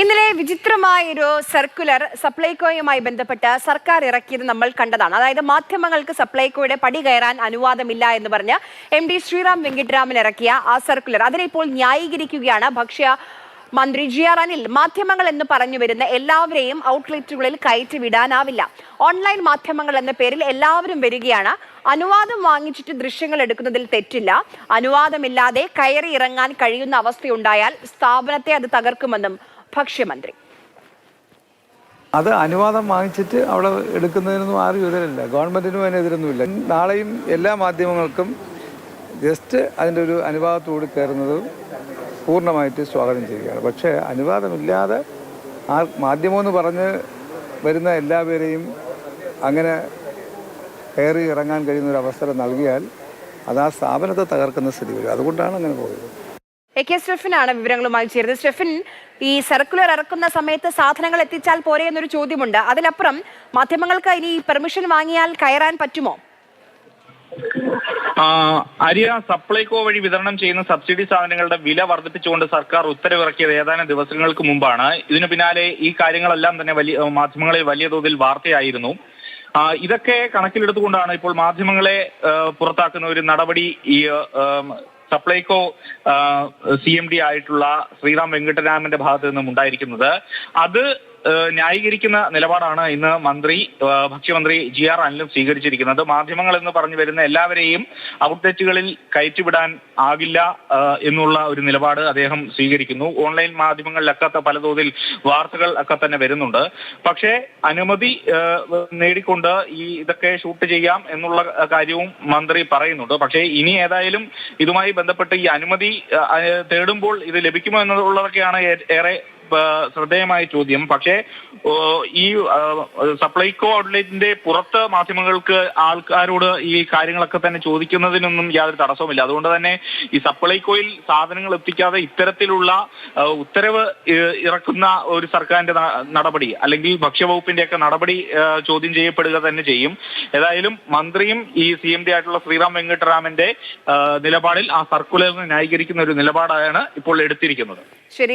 ഇന്നലെ വിചിത്രമായൊരു സർക്കുലർ സപ്ലൈകോയുമായി ബന്ധപ്പെട്ട് സർക്കാർ ഇറക്കിയത് നമ്മൾ കണ്ടതാണ്. അതായത് മാധ്യമങ്ങൾക്ക് സപ്ലൈകോയുടെ പടി കയറാൻ അനുവാദമില്ല എന്ന് പറഞ്ഞ് MD ശ്രീറാം വെങ്കിട്ടരാമൻ ഇറക്കിയ ആ സർക്കുലർ അതിനെ ഇപ്പോൾ ന്യായീകരിക്കുകയാണ് ഭക്ഷ്യ മന്ത്രി GR അനിൽ. മാധ്യമങ്ങൾ എന്ന് പറഞ്ഞു വരുന്ന എല്ലാവരെയും ഔട്ട്ലെറ്റുകളിൽ കയറ്റി വിടാനാവില്ല. ഓൺലൈൻ മാധ്യമങ്ങൾ എന്ന പേരിൽ എല്ലാവരും വരികയാണ്. അനുവാദം വാങ്ങിച്ചിട്ട് ദൃശ്യങ്ങൾ എടുക്കുന്നതിൽ തെറ്റില്ല. അനുവാദമില്ലാതെ കയറി ഇറങ്ങാൻ കഴിയുന്ന അവസ്ഥയുണ്ടായാൽ സ്ഥാപനത്തെ അത് തകർക്കുമെന്നും ഭക്ഷ്യമന്ത്രി. അത് അനുവാദം വാങ്ങിച്ചിട്ട് അവിടെ എടുക്കുന്നതിനൊന്നും ആരും എതിരല്ല, ഗവൺമെന്റിനും അതിന് എതിരൊന്നുമില്ല. നാളെയും എല്ലാ മാധ്യമങ്ങൾക്കും ജസ്റ്റ് അതിൻ്റെ ഒരു അനുവാദത്തോട് കയറുന്നത് പൂർണ്ണമായിട്ട് സ്വാഗതം ചെയ്യുകയാണ്. പക്ഷേ അനുവാദമില്ലാതെ മാധ്യമമെന്ന് പറഞ്ഞ് വരുന്ന എല്ലാവരെയും അങ്ങനെ കയറി ഇറങ്ങാൻ കഴിയുന്ന ഒരു അവസരം നൽകിയാൽ അത് ആ സ്ഥാപനത്തെ തകർക്കുന്ന സ്ഥിതി വരും. അതുകൊണ്ടാണ് അങ്ങനെ പോകുന്നത്. AK സ്റ്റെഫിനാണ് വിവരങ്ങളുമായി ചേരുന്നത്. സ്റ്റെഫിൻ, ഈ സർക്കുലർ ഇറക്കുന്ന സമയത്ത് സാധനങ്ങൾ എത്തിച്ചാൽ പോരെ എന്നൊരു ചോദ്യമുണ്ട്. അതിലപ്പുറം മാധ്യമങ്ങൾക്ക് ഇനി പെർമിഷൻ വാങ്ങിയാൽ കയറാൻ പറ്റുമോ? അരിയ സപ്ലൈകോ വഴി വിതരണം ചെയ്യുന്ന സബ്സിഡി സാധനങ്ങളുടെ വില വർദ്ധിപ്പിച്ചുകൊണ്ട് സർക്കാർ ഉത്തരവിറക്കിയത് ഏതാനും ദിവസങ്ങൾക്ക് മുമ്പാണ്. ഇതിനു പിന്നാലെ ഈ കാര്യങ്ങളെല്ലാം തന്നെ മാധ്യമങ്ങളിൽ വലിയ തോതിൽ വാർത്തയായിരുന്നു. ഇതൊക്കെ കണക്കിലെടുത്തുകൊണ്ടാണ് ഇപ്പോൾ മാധ്യമങ്ങളെ പുറത്താക്കുന്ന ഒരു നടപടി ഈ സപ്ലൈകോ CMD ആയിട്ടുള്ള ശ്രീറാം വെങ്കിട്ടരാമന്റെ ഭാഗത്ത് നിന്നും ഉണ്ടായിരിക്കുന്നത്. അത് ന്യായീകരിക്കുന്ന നിലപാടാണ് ഇന്ന് ഭക്ഷ്യമന്ത്രി GR അനിലും സ്വീകരിച്ചിരിക്കുന്നത്. മാധ്യമങ്ങൾ എന്ന് പറഞ്ഞു വരുന്ന എല്ലാവരെയും ഔട്ട്ലെറ്റുകളിൽ കയറ്റിവിടാൻ ആകില്ല എന്നുള്ള ഒരു നിലപാട് അദ്ദേഹം സ്വീകരിക്കുന്നു. ഓൺലൈൻ മാധ്യമങ്ങളിലൊക്കെ പലതോതിൽ വാർത്തകൾ ഒക്കെ തന്നെ വരുന്നുണ്ട്. പക്ഷേ അനുമതി നേടിക്കൊണ്ട് ഇതൊക്കെ ഷൂട്ട് ചെയ്യാം എന്നുള്ള കാര്യവും മന്ത്രി പറയുന്നുണ്ട്. പക്ഷേ ഇനി ഏതായാലും ഇതുമായി ബന്ധപ്പെട്ട് ഈ അനുമതി തേടുമ്പോൾ ഇത് ലഭിക്കുമോ എന്നുള്ളതൊക്കെയാണ് ഏറെ ശ്രദ്ധേയമായ ചോദ്യം. പക്ഷേ ഈ സപ്ലൈകോ ഔട്ട്ലെറ്റിന്റെ പുറത്ത് മാധ്യമങ്ങൾക്ക് ആൾക്കാരോട് ഈ കാര്യങ്ങളൊക്കെ തന്നെ ചോദിക്കുന്നതിനൊന്നും യാതൊരു തടസ്സവുമില്ല. അതുകൊണ്ട് തന്നെ ഈ സപ്ലൈകോയിൽ സാധനങ്ങൾ എത്തിക്കാതെ ഇത്തരത്തിലുള്ള ഉത്തരവ് ഇറക്കുന്ന ഒരു സർക്കാരിന്റെ നടപടി അല്ലെങ്കിൽ ഭക്ഷ്യവകുപ്പിന്റെയൊക്കെ നടപടി ചോദ്യം ചെയ്യപ്പെടുക തന്നെ ചെയ്യും. ഏതായാലും മന്ത്രിയും ഈ CMD ആയിട്ടുള്ള ശ്രീറാം വെങ്കിട്ടരാമന്റെ നിലപാടിൽ ആ സർക്കുലറിനെ ന്യായീകരിക്കുന്ന ഒരു നിലപാടാണ് ഇപ്പോൾ എടുത്തിരിക്കുന്നത്. ശരി.